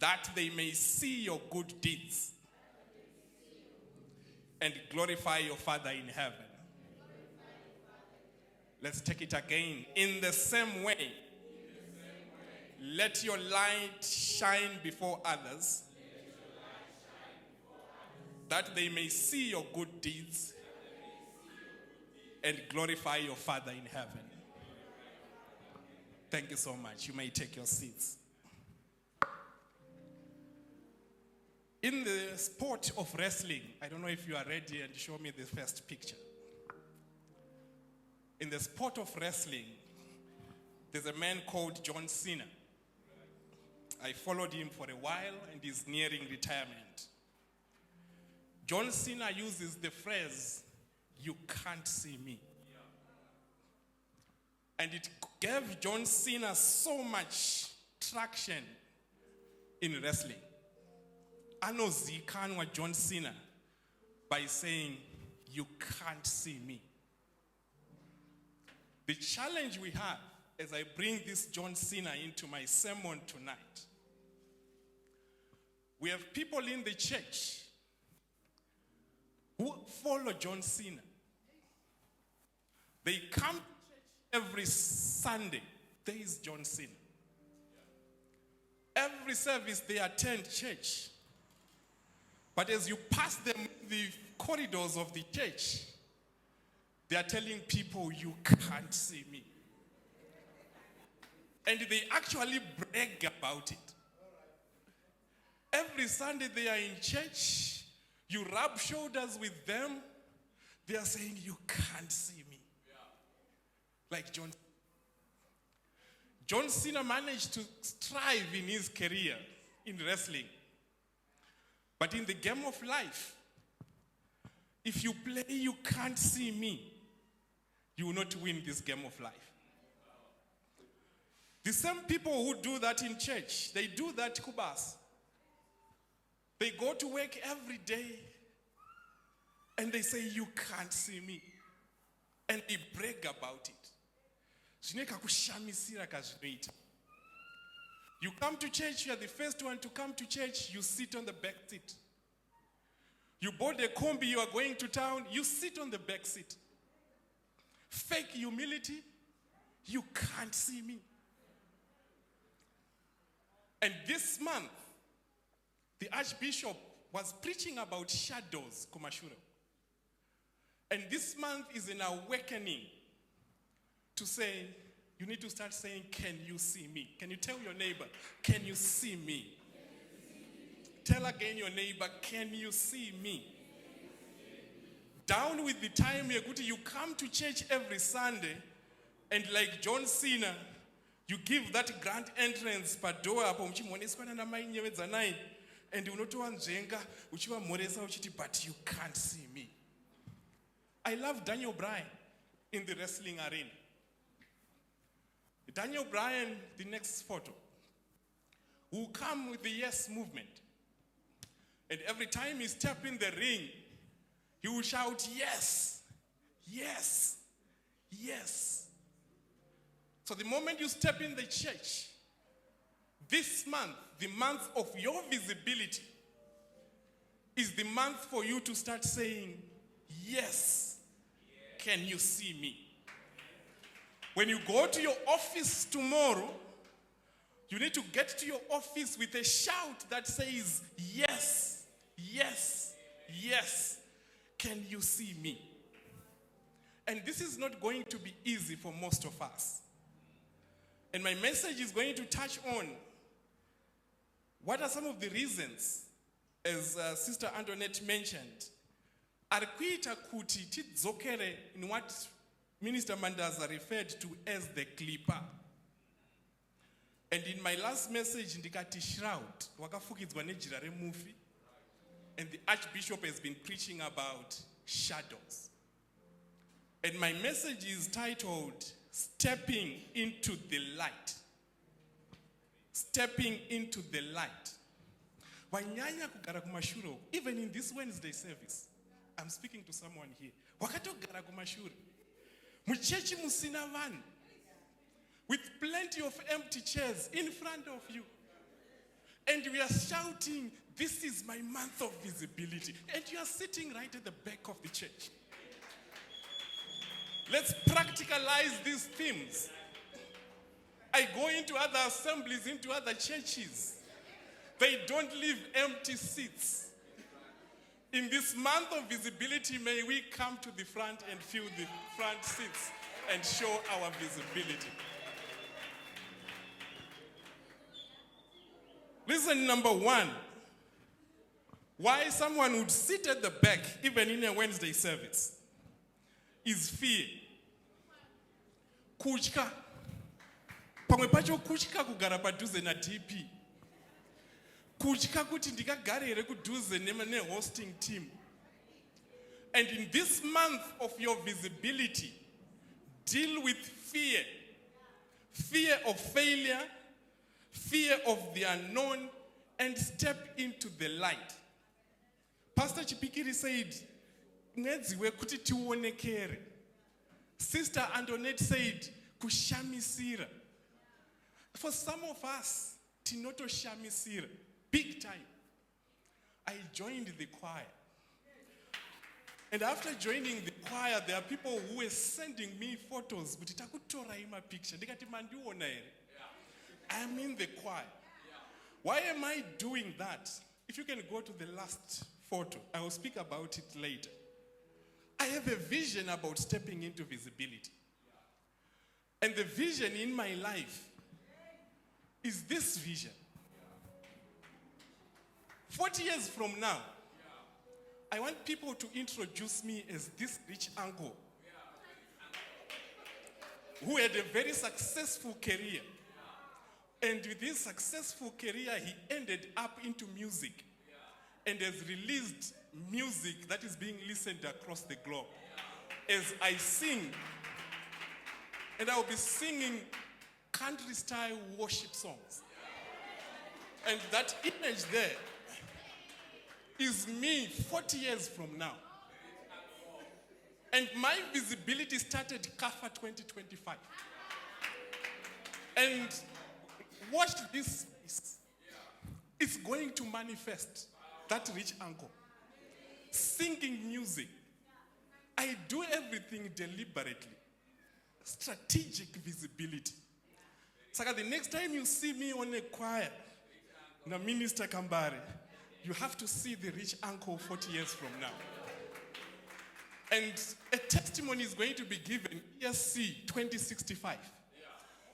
that they may see your good deeds and glorify your Father in heaven. Let's take it again. In the same way, let your light shine before others, that they may see your good deeds and glorify your Father in heaven. Thank you so much. You may take your seats. In the sport of wrestling, I don't know if you are ready and show me the first picture. In the sport of wrestling, there's a man called John Cena. I followed him for a while and he's nearing retirement. John Cena uses the phrase, "You can't see me." And it gave John Cena so much traction in wrestling. Anozikanwa John Cena by saying, "You can't see me." The challenge we have as I bring this John Cena into my sermon tonight, we have people in the church who follow John Cena. They come to church every Sunday. There is John Cena. Every service they attend church. But as you pass them in the corridors of the church, they are telling people, "You can't see me." And they actually brag about it. Every Sunday they are in church, you rub shoulders with them, they are saying, "You can't see me." Like John Cena managed to strive in his career in wrestling. But in the game of life, if you play "You can't see me," you will not win this game of life. The same people who do that in church, they do that kubas. They go to work every day and they say, "You can't see me." And they brag about it. You come to church, you are the first one to come to church, you sit on the back seat. You bought a combi, you are going to town, you sit on the back seat. Fake humility, "You can't see me." And this month, the Archbishop was preaching about shadows, Kumashuro. And this month is an awakening to say, you need to start saying, "Can you see me?" Can you tell your neighbor, "Can you see me?" Tell again your neighbor, "Can you see me?" Down with the time, you come to church every Sunday, and like John Cena, you give that grand entrance padoa apo muchimuoneswa na mai nyewedza 9 and unotowanzvenga uchivamhoresa uchiti, "But you can't see me." I love Daniel Bryan in the wrestling arena. Daniel Bryan, the next photo, will come with the yes movement. And every time he steps in the ring, he will shout, "Yes, yes, yes." So the moment you step in the church, this month, the month of your visibility, is the month for you to start saying, "Yes, can you see me?" When you go to your office tomorrow, you need to get to your office with a shout that says, "Yes, yes, yes, can you see me?" And this is not going to be easy for most of us. And my message is going to touch on what are some of the reasons, as Sister Antoinette mentioned, arikuita kuti tidzokere in what Minister Mandaza referred to as the clipper. And in my last message, ndikati shroud, wakafukidzwa nejira remufi, and the Archbishop has been preaching about shadows. And my message is titled, "Stepping into the Light." Stepping into the light. Wanyanya kugara kumashuro, even in this Wednesday service, I'm speaking to someone here. Wakatogara kumashuro. Muchechi musina van, with plenty of empty chairs in front of you. And we are shouting, this is my month of visibility. And you are sitting right at the back of the church. Let's practicalize these themes. I go into other assemblies, into other churches. They don't leave empty seats. In this month of visibility, may we come to the front and fill the front seats and show our visibility. Reason number one, why someone would sit at the back, even in a Wednesday service, is fear. Kutya. Pamwe pacho kutya kugara padhuze na DP. Kutya kuti ndikagarire kudhuze ne-hosting team. And in this month of your visibility, deal with fear. Fear of failure, fear of the unknown, and step into the light. Pastor Chipikiri said, "Nedziwe kuti tionekere." Sister Antoinette said, "Kushamisira." For some of us, tinoto shamisira, big time. I joined the choir. And after joining the choir, there are people who were sending me photos. But picture. I'm in the choir. Why am I doing that? If you can go to the last photo, I will speak about it later. I have a vision about stepping into visibility. And the vision in my life is this vision. 40 years from now, I want people to introduce me as this rich uncle who had a very successful career. And with his successful career, he ended up into music and has released music that is being listened across the globe. As I sing, and I'll be singing country-style worship songs. And that image there is me 40 years from now. And my visibility started CAFA 2025. And watch this space. It's going to manifest that rich uncle. Singing music. I do everything deliberately. Strategic visibility. So the next time you see me on a choir, na Minister Kambare, you have to see the rich uncle 40 years from now. And a testimony is going to be given, ESC 2065.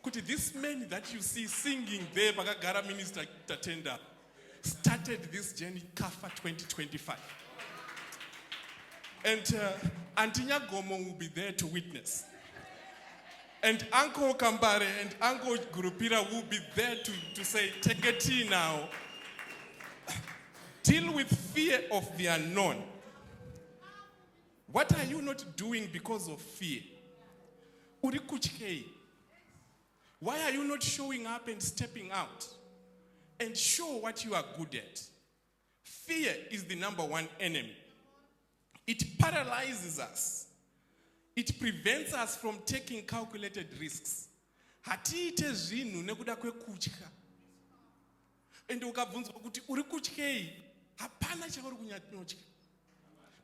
Kuti this man that you see singing there, Bagagara Minister Tatenda, started this journey, CAFA 2025. And Antinya Gomo will be there to witness. And Uncle Kambare and Uncle Gurupira will be there to say, take a tea now. Deal with fear of the unknown. What are you not doing because of fear? Urikuchkei. Why are you not showing up and stepping out and show what you are good at? Fear is the number one enemy. It paralyzes us. It prevents us from taking calculated risks. Hatiite zvinhu nekuda kwekutya. And ukabvunzwa kuti uri kutyei, hapana chauri kunyatya.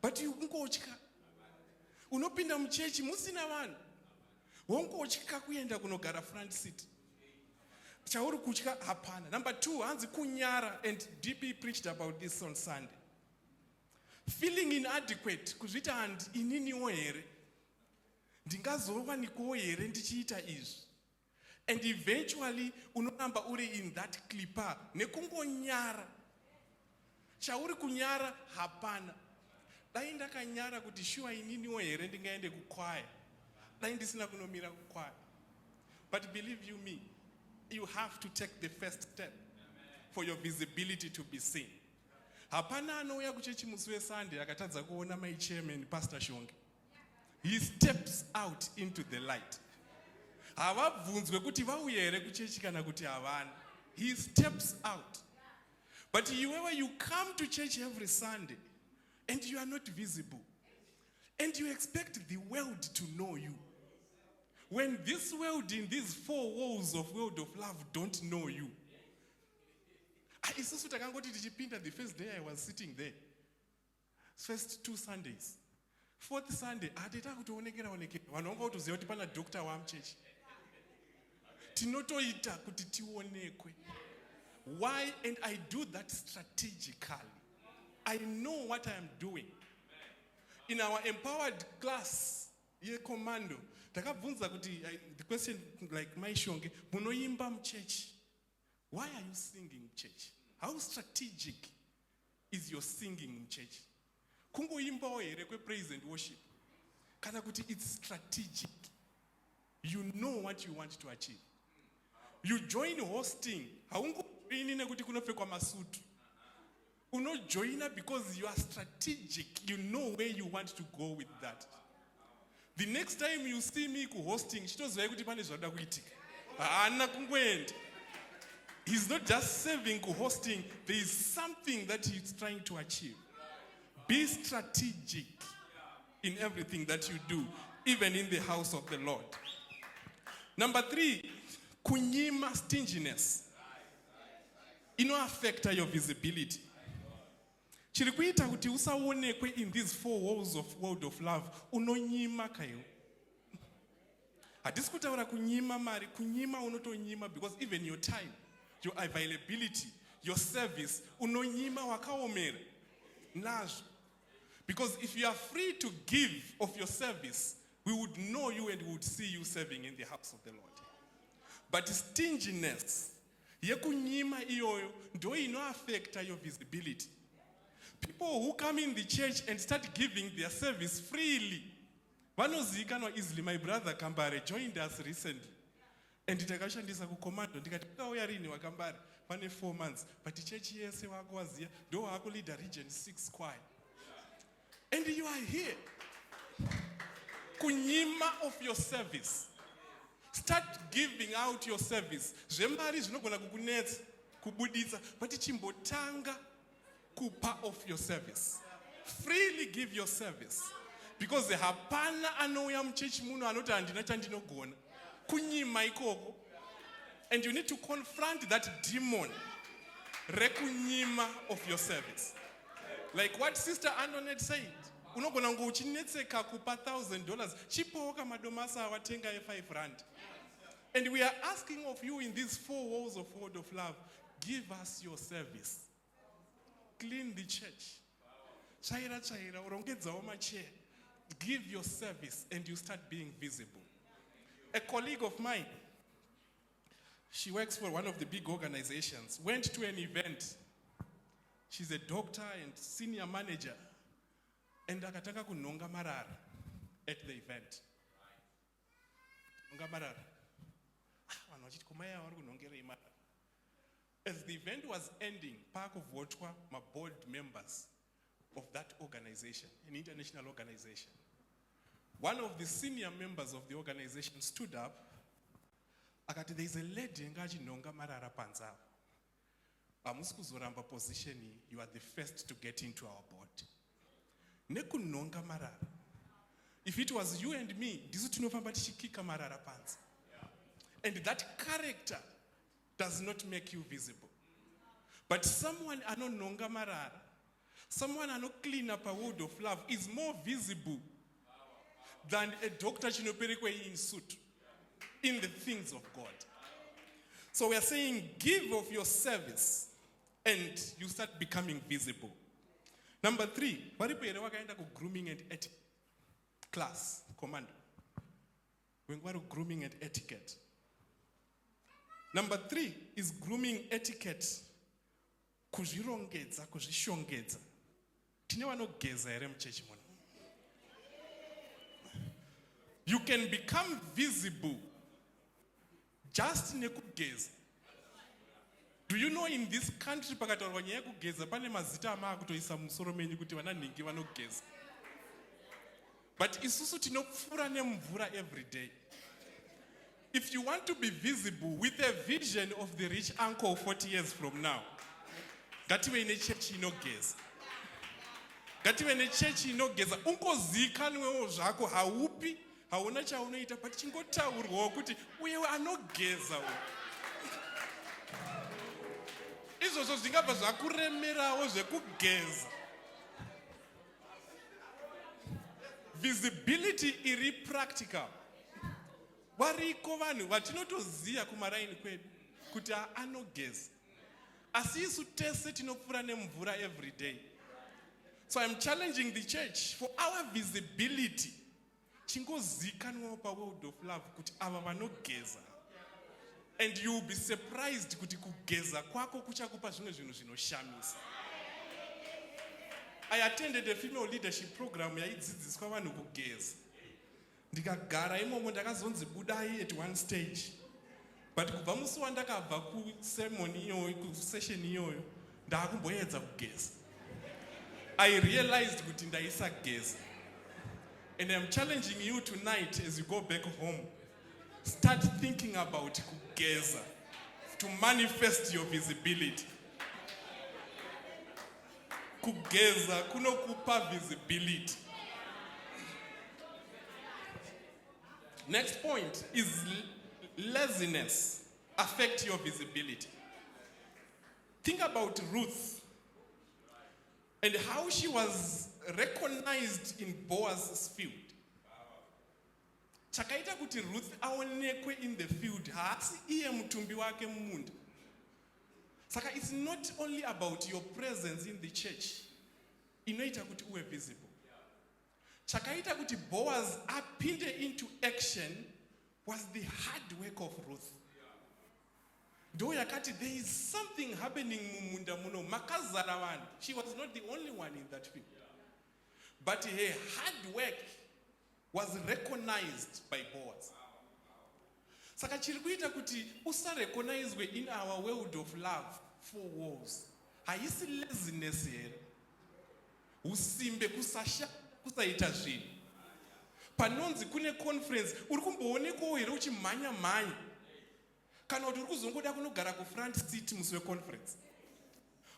But ungotya. Unopinda muchechi musina vanhu. Wongotya kuenda kunogara front seat. Chauri kutya hapana. Number two, hanzi kunyara, and DP preached about this on Sunday. Feeling inadequate, kuzvita and ininiwo here. Ndingazowanikowo here ndichiita izvi. And eventually unoramba uri in that clipper nekungonyara. Chauri kunyara hapana. Dai ndakanyara kuti shuwa ininiwo here ndingaende kukwaya. Dai ndisina kunomira kukwaya. But believe you me, you have to take the first step for your visibility to be seen. Hapana anouya kuchechi musi weSunday akatadza kuona my chairman Pastor Shonge. He steps out into the light. Havabvunzwe kuti vauya here kuchechi kana kuti havana. He steps out. But you come to church every Sunday and you are not visible. And you expect the world to know you. When this world in these four walls of world of love don't know you. isusu takangoti tichipinda the first day I was sitting there. First 2 Sundays. 4th Sunday, atita kutoonekera onekera. Vanhu vanga kutoziva kuti pana doctor wamuchechi. Tinotoita kuti tionekwe. Why? And I do that strategically. I know what I am doing. In our empowered class, ye commando, takabvunza kuti the question like my shonge, munoimba mchechi. Why are you singing church? How strategic is your singing church? Kungoimba here kwe praise and worship. Kana kuti it's strategic. You know what you want to achieve. You join hosting. Haungojoini nekuti kunopfekwa masutu. Unojoina because you are strategic. You know where you want to go with that. The next time you see me hosting, chitoziva kuti pane zvada kuitika. Haana kungoenda. He's not just serving hosting. There is something that he's trying to achieve. Be strategic in everything that you do, even in the house of the Lord. Number 3, kunyima, stinginess. Affect your visibility. Chirikuita kuti usaonekwe in these 4 walls of world of love. Unonyima kayo. Hatisi kutaura kunyima mari, kunyima unotonyima because even your time, your availability, your service, unonyima wakaomera. Nazvo. Because if you are free to give of your service, we would know you and we would see you serving in the house of the Lord. But stinginess, yekunyima iyoyo, ndo affect your visibility. People who come in the church and start giving their service freely, vanozivikanwa easily. My brother Kambare joined us recently. And takashandisa kukomando, ndikati ukauya rini wakambare, pane 4 months. But church yese wako waziya, ndo wako leader region 6 choir. And you are here. Kunyima of your service. Start giving out your service. Zvembari zvinogona kukunetsa, kubuditsa, but chimbotanga kupa of your service. Freely give your service. Because hapana anouya muchechi muno anoti handina chandinogona. Kunyima ikoko. And you need to confront that demon. Rekunyima of your service. Like what Sister Antoinette said. Unogona ngo uchinetseka kupa $1,000. Chipoka madomasa awatenga R5. And we are asking of you in these 4 walls of word of love, give us your service. Clean the church. Chaira, urongedzawo machair. Give your service and you start being visible. A colleague of mine, she works for one of the big organizations, went to an event. She's a doctor and senior manager. And akataka kunonga marara at the event. Nonga marara. As the event was ending, Park of Wotwa, my board members of that organization, an international organization, one of the senior members of the organization stood up. Akati, there is a lady ngaji nonga marara panza. Amuskuzoramba position, you are the first to get into our board. Neku nonga marara. If it was you and me, disu tinofamba tichikika marara panza. And that character does not make you visible. But someone ano nonga marara, someone ano clean up a word of love is more visible than a Dr. Chinoperekwei in suit in the things of God. So we are saying give of your service and you start becoming visible. Number 3, varipoere wakaenda ku grooming and etiquette class, commando. When we are grooming and etiquette. Number 3 is grooming etiquette. Kuzvirongedza, kuzvishongedza. Tine vanogeza here muchechi muno. You can become visible just nekugeza. Do you know in this country pakataurwa nyaya yekugeza pane mazita amaakutoisa musoro menyu kuti vananhingi vanogeza. But isusu tinopfura nemvura every day. If you want to be visible with a vision of the rich uncle 40 years from now, ngative ine chechi inogeza. Ngative ne chechi inogeza. Ungozikanwewo zvako haupi, hauna chaunoita, but chingotaurwawo kuti uyewo anogeza. izvozvo zvingabva zvakuremerawo zvekugeza. Visibility iri practical. Variko vanhu vatinotoziya kumaraini kwedu kuti anogeza. Asi isu tese tinopfura nemvura every day. So I'm challenging the church for our visibility. Chingozikanwa pa World of Love kuti ava vanogeza. And you will be surprised kuti kugeza kwako kuchakupa zvimwe zvinhu zvinoshamisa. I attended a female leadership program yaidzidziswa vanhu kugeza. Ndikagara imomo ndakazonzi budai at one stage. But kubva musi wandakabva kusermon iyoyo, kusession iyoyo, ndakumboedza kugeza. I realized kuti ndaisageza. And I'm challenging you tonight as you go back home. Start thinking about kugeza to manifest your visibility. Kugeza kunokupa visibility. Next point is laziness affect your visibility. Think about Ruth and how she was recognized in Boaz's field. Chakaita kuti Ruth aonekwe in the field, haasi iye mutumbi wake mumunda. Saka it's not only about your presence in the church. Inoita kuti uwe visible. Chakaita kuti Boaz apinde into action was the hard work of Ruth. Though yakati there is something happening mumunda muno makazara vanhu. She was not the only one in that field. But her hard work was recognized by Boaz. Saka chiri kuita kuti usarecognizwe in our world of love for walls. Haisi laziness here. Usimbe kusaita zvinhu. Panonzi kune conference, uri kumboonekwawo here uchimhanya-mhanya. Kana kuti uri kuzongoda kunogara front seat musi weconference.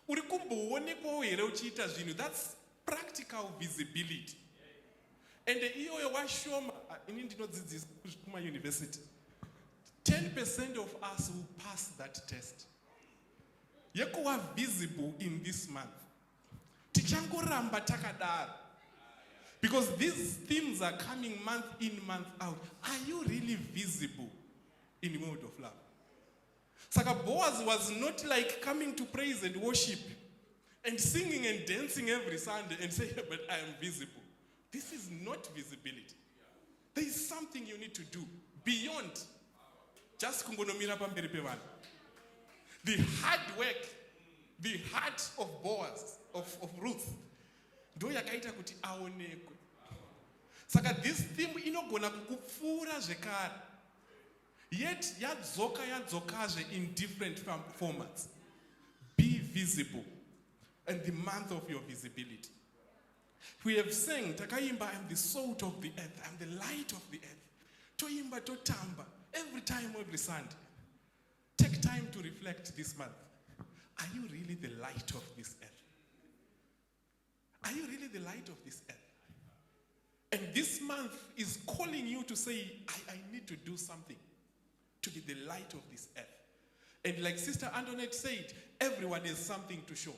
Uri kumboonekwawo here uchiita zvinhu. That's practical visibility. And iyoyo washoma, ini ndinodzidzisa kuma university. 10% of us will pass that test. Yekuwa visible in this month. Tichangoramba takadaro. Because these themes are coming month in, month out. Are you really visible in the world of love? Saka Boaz was not like coming to praise and worship and singing and dancing every Sunday and say, but I am visible. This is not visibility. There is something you need to do beyond just kungonomira pamberi pevanhu. The hard work, the heart of Boaz, of Ruth, ndo yakaita kuti aonekwe. Saka this theme inogona kukupfuura zvekare. Yet yadzokazve in different formats. Be visible. And the month of your visibility. We have sang, takaimba, I am the salt of the earth, I am the light of the earth. Toimba, totamba, every time, every Sunday. Take time to reflect this month. Are you really the light of this earth? Are you really the light of this earth? And this month is calling you to say, I need to do something to be the light of this earth. And like Sister Antoinette said, everyone has something to show.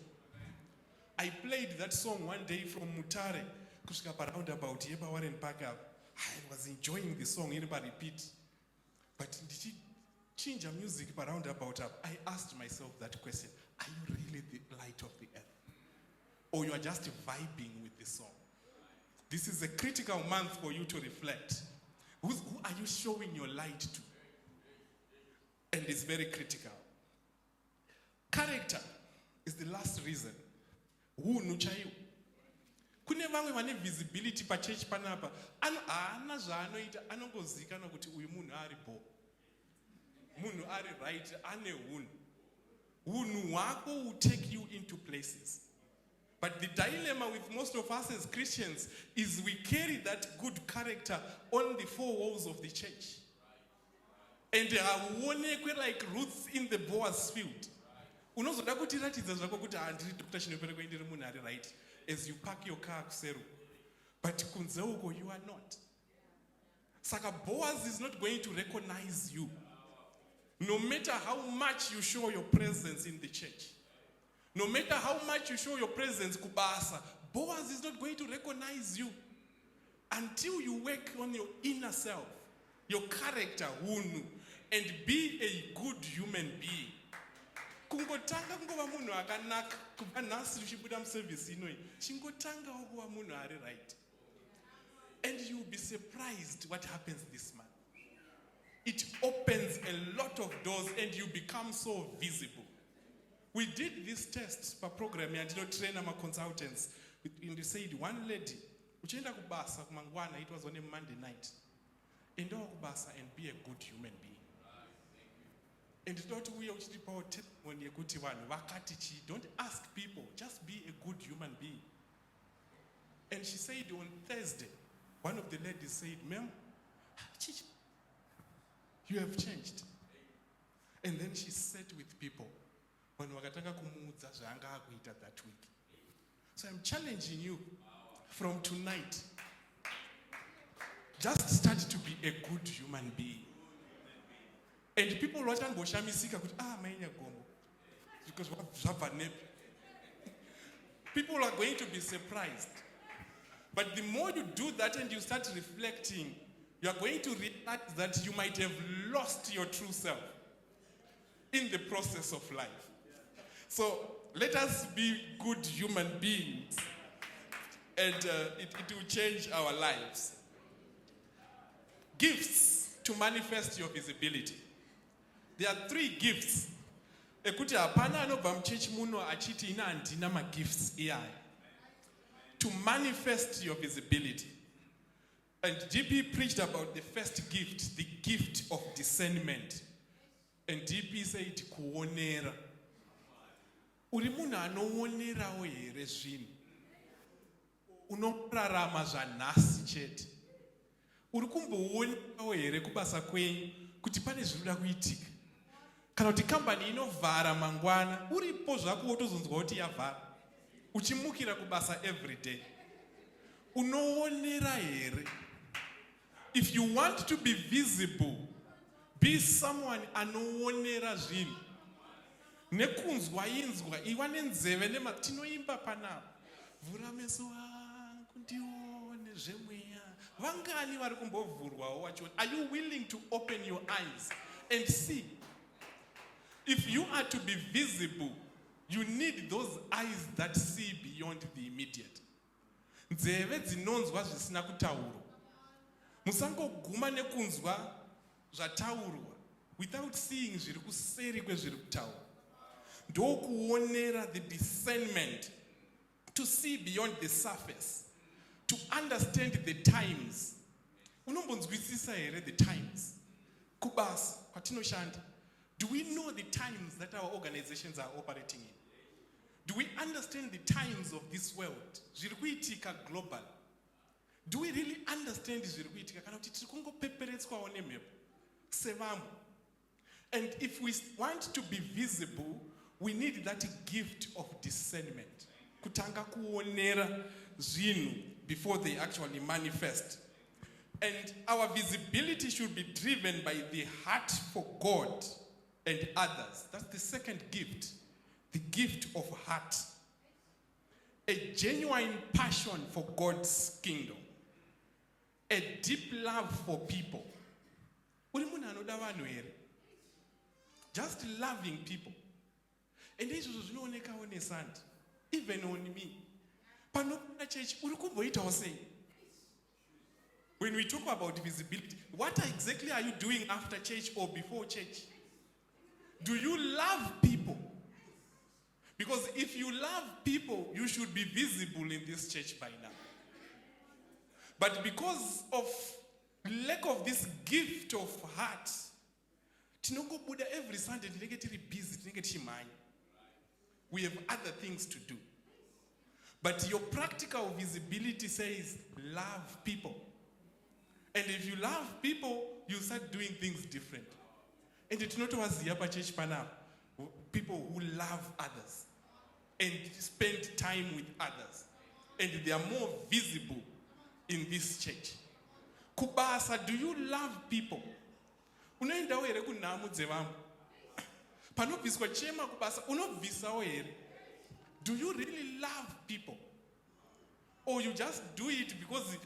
I played that song one day from Mutare, kusvika roundabout yeba Warren Park. I was enjoying the song, anybody repeat. But did change a music roundabout up? I asked myself that question. Are you really the light of the earth? Or you are just vibing with the song? This is a critical month for you to reflect. Who are you showing your light to? And it's very critical. Character is the last reason. Who nuchayo? Kune vamwe vane visibility pa church panapa. Ana zvaanoita anongozikana kuti uyu munhu aripo. Munhu ari right, ane hunhu. Hunhu hwako will take you into places. But the dilemma with most of us as Christians is we carry that good character on the four walls of the church. And awonekwe like roots in the Boaz field. Unozoda kutiratidza zvako kuti handiri Dr. Chinoperekwei ndiri munhu ari right as you park your car kuseru. But kunze uko you are not. Saka Boaz is not going to recognize you. No matter how much you show your presence in the church. No matter how much you show your presence, kubasa, Boaz is not going to recognize you until you work on your inner self, your character, hunu, and be a good human being. Kungotanga kuva munhu akanaka kubva nhasi uchibuda muservice inoi chingotanga kuva munhu ari right, and you'll be surprised what happens this month. It opens a lot of doors and you become so visible. We did this test per program and train our consultants. And they said one lady, uchenda kubasa kumangwana, it was on a Monday night. Enda kubasa and be a good human being. And not we don't ask people, just be a good human being. And she said on Thursday, one of the ladies said, "Ma'am, you have changed." And then she sat with people when wakatanga kumudza zvanga akuita that week. So I'm challenging you from tonight, just start to be a good human being. And people watangoshamisika kuti mainya gombo because people are going to be surprised. But the more you do that and you start reflecting, you are going to realize that you might have lost your true self in the process of life. So let us be good human beings, and it will change our lives. Gifts to manifest your visibility. There are 3 gifts. Ekuti hapana anobva muchechi muno achiti ina handina magifts iyaya. To manifest your visibility. And GP preached about the first gift, the gift of discernment. And GP said, kuonera. Uri munhu anoonerawo here zvinhu. Unorarama zvanhasi chete. Uri kumboonerawo here kubasa kwenyu kuti pane zviri kuda kuitika. Kana kuti kambani inovhara mangwana, uripo zvako wotozonzwa kuti yavhara. Uchimukira kubasa every day. Unoonera here. If you want to be visible, be someone anoonera zvinhu. Nekunzwa inzwa, iwa nenzeve tinoimba panapa. Vhura meso angu ndione zvemweya. Vangani vari kumbovhurwawo vachiona. Are you willing to open your eyes and see? If you are to be visible, you need those eyes that see beyond the immediate. Nzeve dzinonzwa zvisina kutaurwa. Musangoguma nekunzwa zvataurwa without seeing zviri kuseri kwezviri kutaurwa. Ndokuonera, the discernment to see beyond the surface, to understand the times. Unombonzwisisa here the times. Kubasa kwatinoshanda. Do we know the times that our organizations are operating in? Do we understand the times of this world? Zviri kuitika global. Do we really understand zviri kuitika? Kana kuti tiri kungopeperetswawo nemhepo sevamwe. And if we want to be visible, we need that gift of discernment. Kutanga kuonera zvinhu before they actually manifest. And our visibility should be driven by the heart for God and others. That's the second gift. The gift of heart. A genuine passion for God's kingdom. A deep love for people. Just loving people. And this was zvinooneka on a sand. Even on me. Panopana church, when we talk about visibility, what exactly are you doing after church or before church? Do you love people? Because if you love people, you should be visible in this church by now. But because of lack of this gift of heart, Tinoko Buddha every Sunday, busy, we have other things to do. But your practical visibility says, love people. And if you love people, you start doing things different. And it's not was the upper church panel. People who love others and spend time with others. And they are more visible in this church. Kubasa, do you love people? Unaenda here kunamudze vangu. Panobviswa chema kubasa, unobvisawo here. Do you really love people? Or you just do it because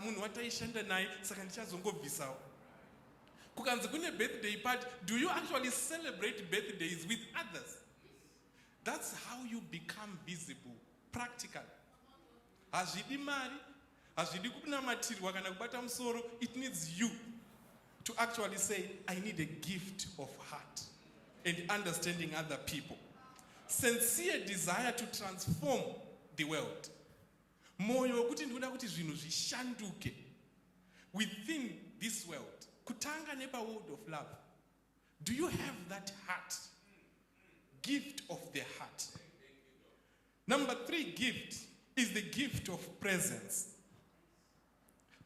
munhu wataishanda naye saka ndichazongobvisawo? Kukanzi kune birthday party, do you actually celebrate birthdays with others? That's how you become visible, practical. Hazvidi mari, hazvidi kunamatirwa kana kubata musoro. It needs you to actually say, I need a gift of heart and understanding other people. Sincere desire to transform the world. Moyo wekuti ndinoda kuti zvinhu zvishanduke within this world. Kutanga nepa world of love. Do you have that heart? Gift of the heart. Number 3 gift is the gift of presence.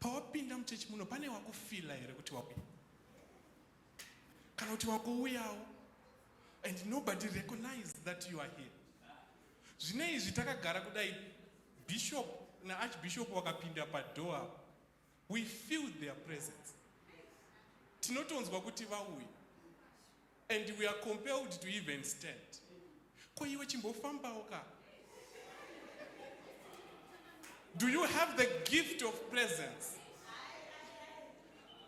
Pawapinda muchechi muno pane wakufila here kuti wapi. Kana kuti wakouyawo and nobody recognizes that you are here. Zvine izvi takagara kudai bishop na archbishop wakapinda padoor. We feel their presence. Tinotonzwa kuti vauya. And we are compelled to even stand. Ko iwe chimbofambawo ka? Do you have the gift of presence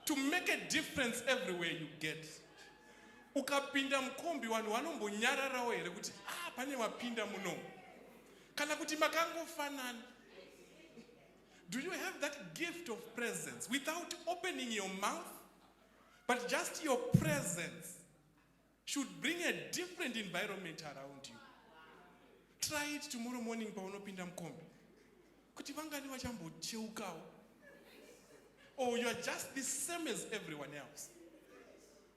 to make a difference everywhere you get? Ukapinda mkombi vanhu vanombonyararawo here kuti pane wapinda muno. Kana kuti makangofanana. Do you have that gift of presence without opening your mouth? But just your presence should bring a different environment around you. Try it tomorrow morning paunopinda mkombi. Kuti vangani vachambocheukawo. Or you are just the same as everyone else.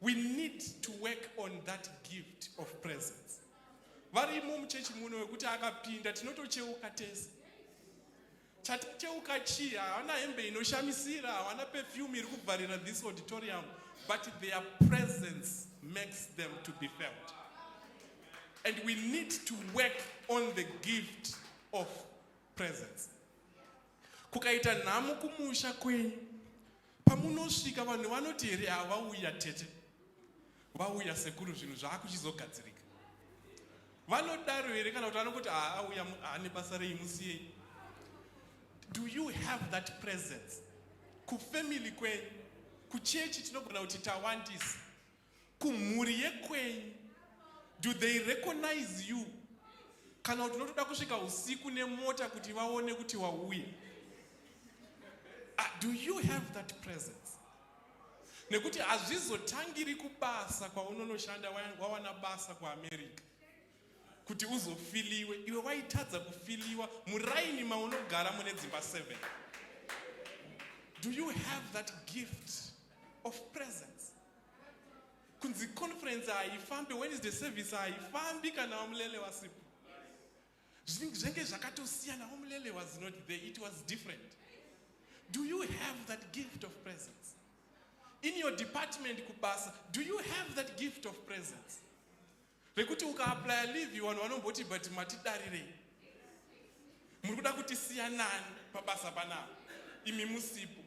We need to work on that gift of presence. Varimo muchechi muno wekuti akapinda tinotocheuka tese. Chatacheuka chia, hawana hembe inoshamisira, hawana perfume iri kubvarira this auditorium, but their presence makes them to be felt. And we need to work on the gift of presence. Kukaita nhamo kumusha kwenyu, pamunosvika vanhu vanoti here havauya tete, vauya sekuru zvinhu zvaakuchizogadzirika. Vanodaro here kana kuti vanongoti auya ane basa rei musiyei. Do you have that presence? Kufamily kwenyu, kuchechi tinogona kuti tawandisa, kumhuri yekwenyu, do they recognize you? Kana kuti unotoda kusvika usiku nemota kuti vaone kuti wauya. Do you have that presence? Nekuti hazvizotangiri kubasa kwaunonoshanda wawana basa kuAmerica. Kuti uzofiliwe, iwe waitadza kufiliwa muraini maunogara mune dzimba 7. Do you have that gift of presence? Kunzi conference haifambi, Wednesday service haifambi kana wamulele wasipo. Zvenge zvakatosiyana wamulele was not there, it was different. Do you have that gift of presence? In your department kubasa, do you have that gift of presence? Rekuti uka-apply leave, vanhu vanomboti but matidarirei. Murikuda kuti siyanani pabasa panapa. Imi musipo.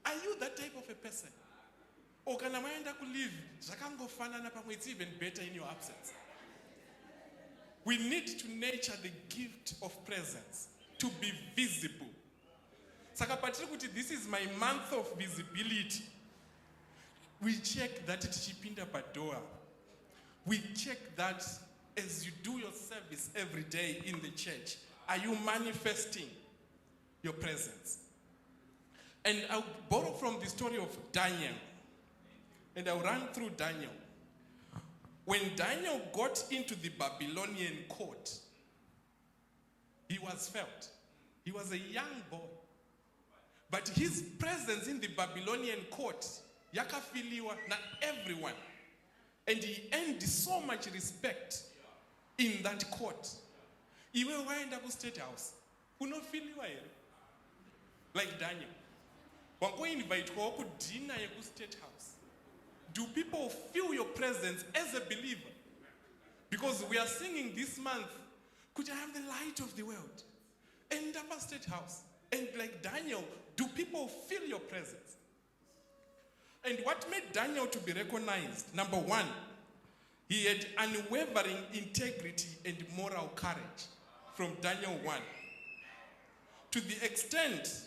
Are you that type of a person? Or kana maenda kuleave, zvakangofanana pamwe, it's even better in your absence. We need to nurture the gift of presence to be visible. Saka patiri kuti this is my month of visibility. We check that tichipinda padoa. We check that as you do your service every day in the church, are you manifesting your presence? And I'll borrow from the story of Daniel. And I'll run through Daniel. When Daniel got into the Babylonian court, he was felt. He was a young boy. But his presence in the Babylonian court, yakafiliwa na everyone. And he earned so much respect in that court. Iwe waenda ku State House, unofiliwa here. Like Daniel. Wango invite kwa ku dinner yeku State House. Do people feel your presence as a believer? Because we are singing this month, could I have the light of the world? End up at State House. And like Daniel, do people feel your presence? And what made Daniel to be recognized? Number one, he had unwavering integrity and moral courage from Daniel 1. To the extent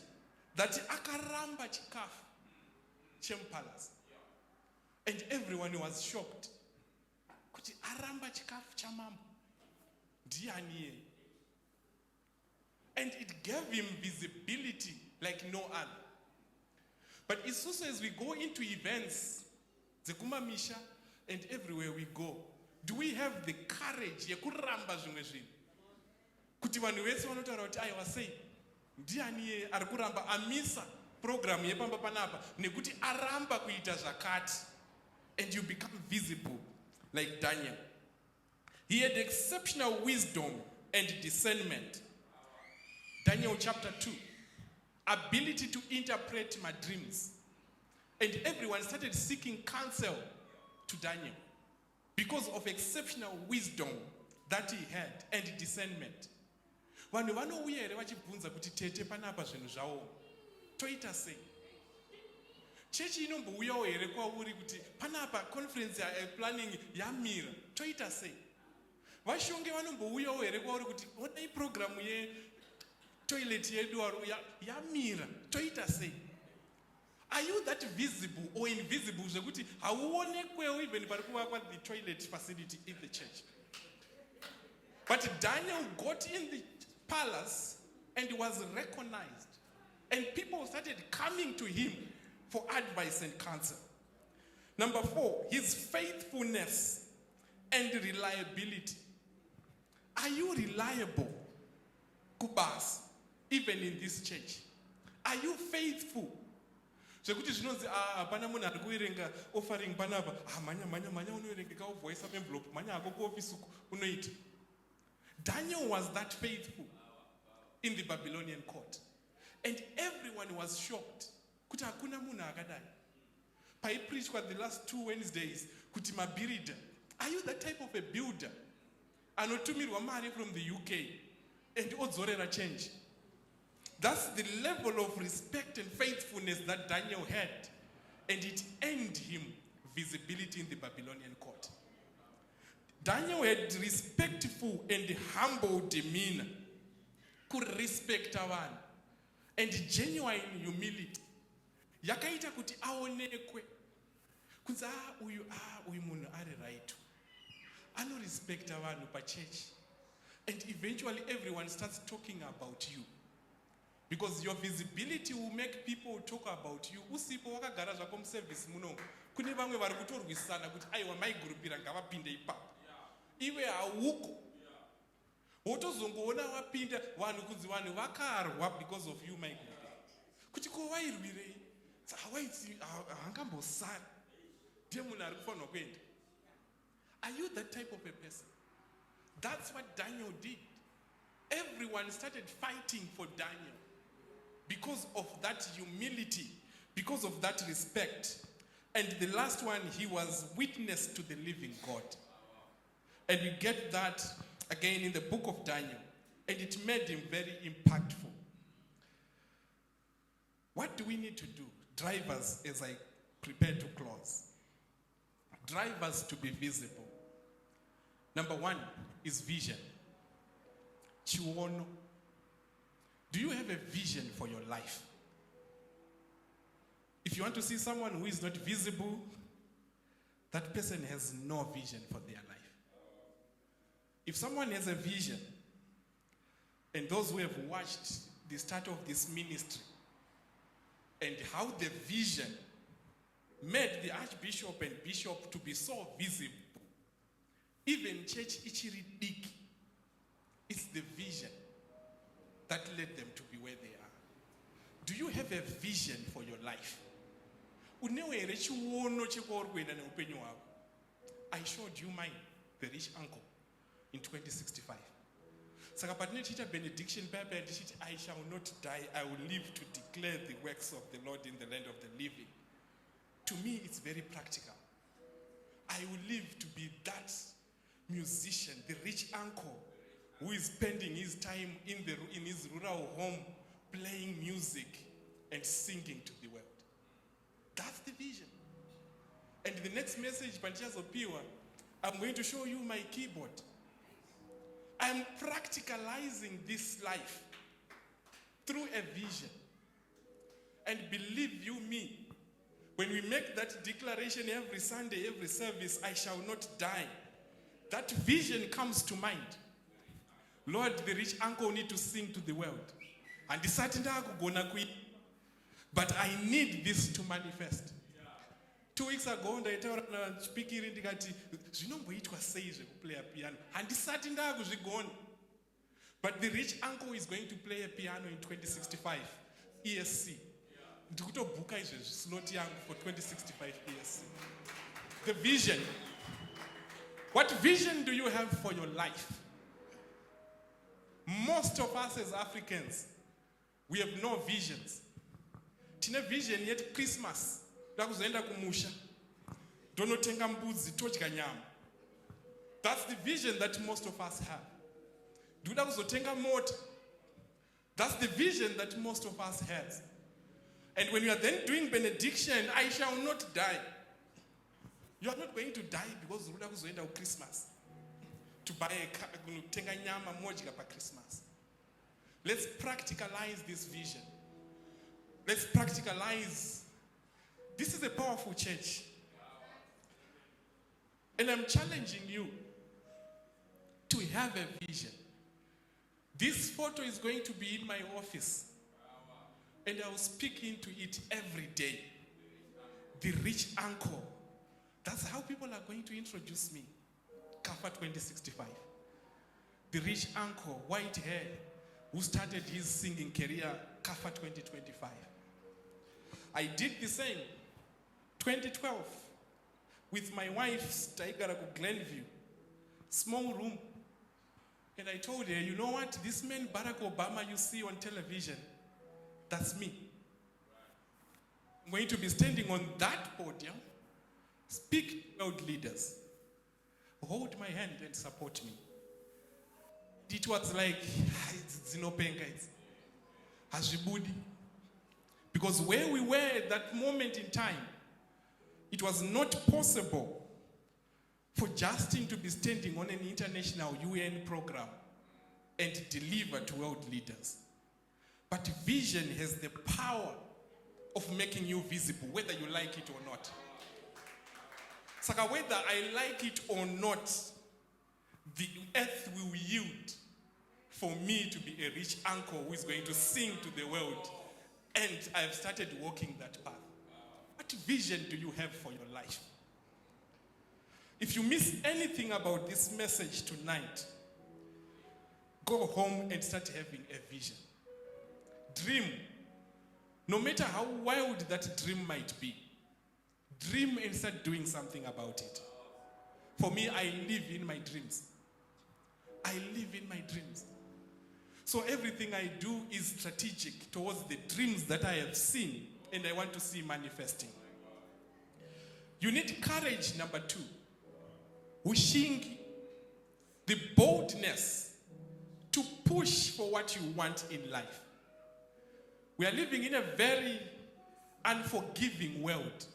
that akaramba chikafu chempalace. And everyone was shocked. Kuti aramba chikafu chamambo. Ndiani. And it gave him visibility like no other. But it's also as we go into events, Zekuma Misha, and everywhere we go, do we have the courage? Yekuramba zvimwe zvinhu. Kuti vanhu vese vanotaura kuti aiwa sei ndiani ari kuramba amisa program yepamba panapa nekuti aramba kuita zvakati, and you become visible like Daniel. He had exceptional wisdom and discernment. Daniel chapter 2, ability to interpret my dreams. And everyone started seeking counsel to Daniel because of exceptional wisdom that he had and discernment. Vanhu vanouya here vachibvunza kuti tete panapa zvinhu zvavo toita sei? Chechi inombouyawo here kwauri kuti panapa conference planning yamira toita sei? Vashonge vanombouyawo here kwauri kuti onai program ye toilet yedu yamira toita sei? Are you that visible or invisible zvekuti hauonekwewo even pari kuvakwa the toilet facility in the church? But Daniel got in the palace and was recognized, and people started coming to him for advice and counsel. Number 4, his faithfulness and reliability. Are you reliable, Kubas, even in this church? Are you faithful? Zvekuti zvinonzi hapana munhu ari kuverenga offering panapa manya unoverengeka voice up envelope manya hako kuofisi unoita. Daniel was that faithful in the Babylonian court, and everyone was shocked kuti hakuna munhu akadai. Paipreachwa the last 2 Wednesdays kuti mabirida, are you that type of a builder anotumirwa mari from the UK and odzorera change? That's the level of respect and faithfulness that Daniel had, and it earned him visibility in the Babylonian court. Daniel had respectful and humble demeanor, could respect avanhu, and genuine humility. Yakaita kuti aonekwe kunzi uyu munhu ari right, anorespecta vanhu pachurch, and eventually everyone starts talking about you. Because your visibility will make people talk about you. Usipo wakagara zvako muservice muno kune vamwe vari kutorwisana kuti aiwa maigurupira ngavapinde ipapo, iwe hauko. Wotozongoona wapinda vanhu kunzi vanhu vakarwa because of you maigurupira. Kuti ko wairwirei? Hawaiti hangambosara. Ndiye munhu ari kufanirwa kuenda. Are you that type of a person? That's what Daniel did. Everyone started fighting for Daniel because of that humility, because of that respect. And the last one, he was witness to the living God. And we get that again in the book of Daniel. And it made him very impactful. What do we need to do? Drivers, as I prepare to close. Drivers to be visible. Number 1 is vision. Chiwono. Do you have a vision for your life? If you want to see someone who is not visible, that person has no vision for their life. If someone has a vision, and those who have watched the start of this ministry, and how the vision made the archbishop and bishop to be so visible, even church ichiri diki, it's the vision that led them to be where they are. Do you have a vision for your life? I showed you mine, the rich uncle, in 2065. Benediction, I shall not die, I will live to declare the works of the Lord in the land of the living. To me, it's very practical. I will live to be that musician, the rich uncle, who is spending his time in his rural home playing music and singing to the world. That's the vision. And the next message, I'm going to show you my keyboard. I I'm practicalizing this life through a vision. And believe you me, when we make that declaration every Sunday, every service, I shall not die, that vision comes to mind. Lord, the rich uncle need to sing to the world. And but I need this to manifest. 2 weeks ago, I speaking ndikati zvinomboitwa sei zvekuplay a piano. Handisati ndakuzvigona. But the rich uncle is going to play a piano in 2065 ESC. Ndikutobuka izvezvi slot yangu for 2065 ESC. The vision. What vision do you have for your life? Most of us as Africans, we have no visions. Tine vision yet Christmas. Ndakuzoenda kumusha. Donotenga mbudzi todya nyama. That's the vision that most of us have. Ndoda kuzotenga mota. That's the vision that most of us has. And when you are then doing benediction, I shall not die. You are not going to die because ndoda kuzoenda ku Christmas. To buy kutenga nyama modya pa Christmas. Let's practicalize this vision. Let's practicalize. This is a powerful church. And I'm challenging you to have a vision. This photo is going to be in my office. And I will speak into it every day. The rich uncle. That's how people are going to introduce me. Kafa 2065. The rich uncle, white hair, who started his singing career, Kafa 2025. I did the same. 2012, with my wife, Taigaraku Glenview, small room. And I told her, you know what? This man Barack Obama you see on television, that's me. I'm going to be standing on that podium, speak to world leaders, hold my hand and support me. It was like, Chinoperekwei, Azibudi. Because where we were at that moment in time, it was not possible for Justin to be standing on an international UN program and deliver to world leaders. But vision has the power of making you visible, whether you like it or not. So whether I like it or not, the earth will yield for me to be a rich uncle who is going to sing to the world. And I've started walking that path. What vision do you have for your life? If you miss anything about this message tonight, go home and start having a vision. Dream. No matter how wild that dream might be, dream and start doing something about it. For me, I live in my dreams. I live in my dreams. So everything I do is strategic towards the dreams that I have seen and I want to see manifesting. You need courage, number 2. Wishing the boldness to push for what you want in life. We are living in a very unforgiving world.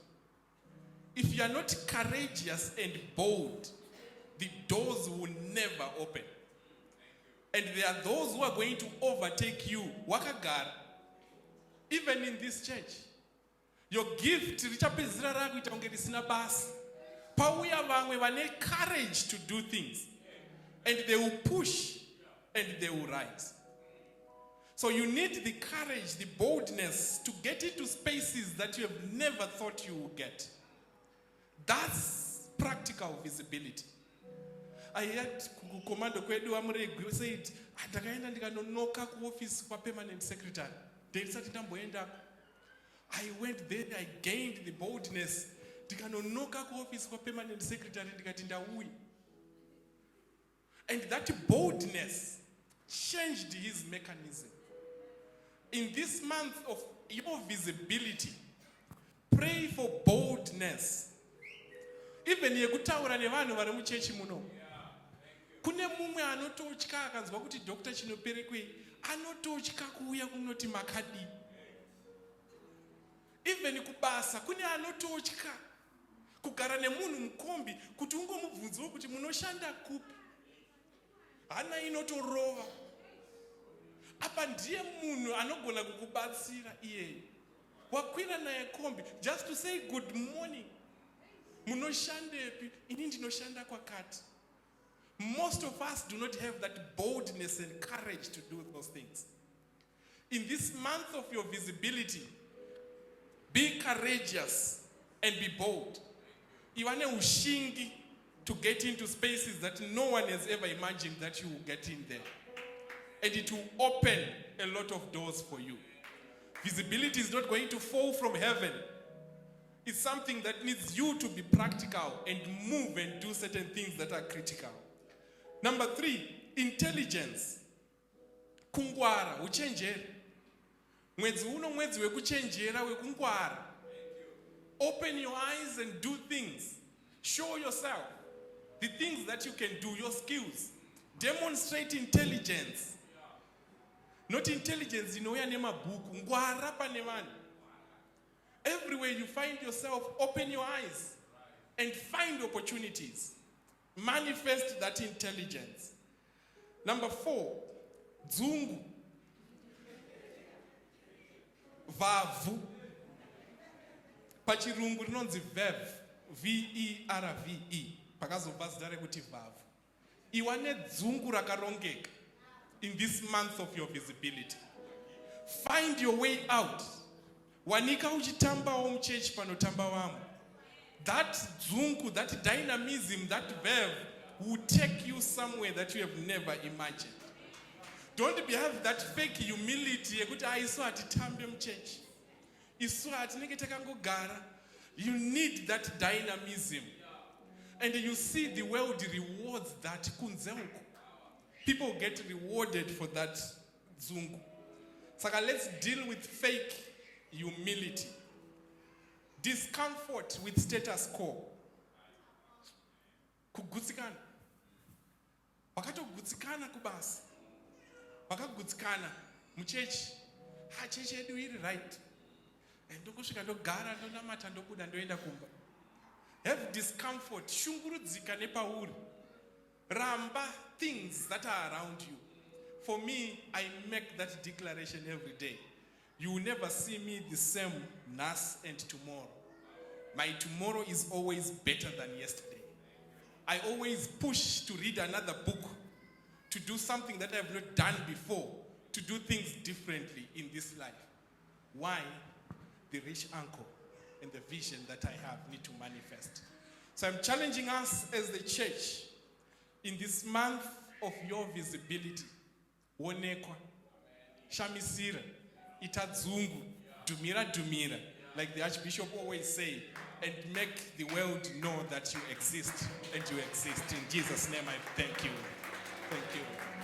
If you are not courageous and bold, the doors will never open. And there are those who are going to overtake you. Wakagara. Even in this church. Your gift, pauya vamwe vane courage to do things. And they will push and they will rise. So you need the courage, the boldness to get into spaces that you have never thought you would get. That's practical visibility. I had commando kwedu amuregu said, "Ndakaenda ndikanonoka ku office kwa permanent secretary." Ndisati ndamboenda. I went there, I gained the boldness. Ndikanonoka ku office kwa permanent secretary ndikati ndauya. And that boldness changed his mechanism. In this month of your visibility, pray for boldness. Even yekutaura nevanhu vari muchechi muno. Kune mumwe anototya akanzwa kuti Dr. Chinoperekwei anototya kuuya kunoti makadi. Even kubasa kune anototya kugara nemunhu mukombi kuti ungomubvunzawo kuti munoshanda kupi. hana inotorova. Apa ndiye munhu anogona kukubatsira iyeyo. Wakwira naye kombi just to say good morning. Munoshandepi? Ini ndinoshanda kwakati. Most of us do not have that boldness and courage to do those things. In this month of your visibility, be courageous and be bold. Iwane ushingi to get into spaces that no one has ever imagined that you will get in there. And it will open a lot of doors for you. Visibility is not going to fall from heaven. It's something that needs you to be practical and move and do certain things that are critical. Number 3, intelligence. Kungwara, uchenjere. Mwezi uno mwezi wekuchenjera wekungwara. Open your eyes and do things. Show yourself the things that you can do, your skills. Demonstrate intelligence. Not intelligence inoya nemabhuku. Ngwara pane vanhu. Everywhere you find yourself, open your eyes and find opportunities. Manifest that intelligence. Number 4, dzungu. Vavu. Pachirungu rinonzi verve. V-E-R-V-E. Pakazobva zita rekuti vavu. Iwane dzungu rakarongeka in this month of your visibility. Find your way out. Wanika uchitambawo muchechi panotamba vamwe. That dzungu, that dynamism, that verve will take you somewhere that you have never imagined. Don't have that fake humility yekuti isu hatitambe muchechi. Isu hatinenge takangogara. You need that dynamism. And you see the world rewards that kunze uko. People get rewarded for that dzungu. Saka let's deal with fake humility. Discomfort with status quo. Kugutsikana. Wakatogutsikana kubasa. Wakagutsikana muchechi. Chechi yedu iri right. Ndokusvika ndogara ndonamata ndobuda ndoenda kumba. Have discomfort. Shungurudzika nepauri. Ramba things that are around you. For me, I make that declaration every day. You will never see me the same nas and tomorrow. My tomorrow is always better than yesterday. I always push to read another book, to do something that I have not done before, to do things differently in this life. Why? The rich uncle and the vision that I have need to manifest. So I'm challenging us as the church in this month of your visibility. Wonekwa, shamisira, itadzungu, dumira, like the Archbishop always say, and make the world know that you exist and you exist. In Jesus' name I thank you. Thank you.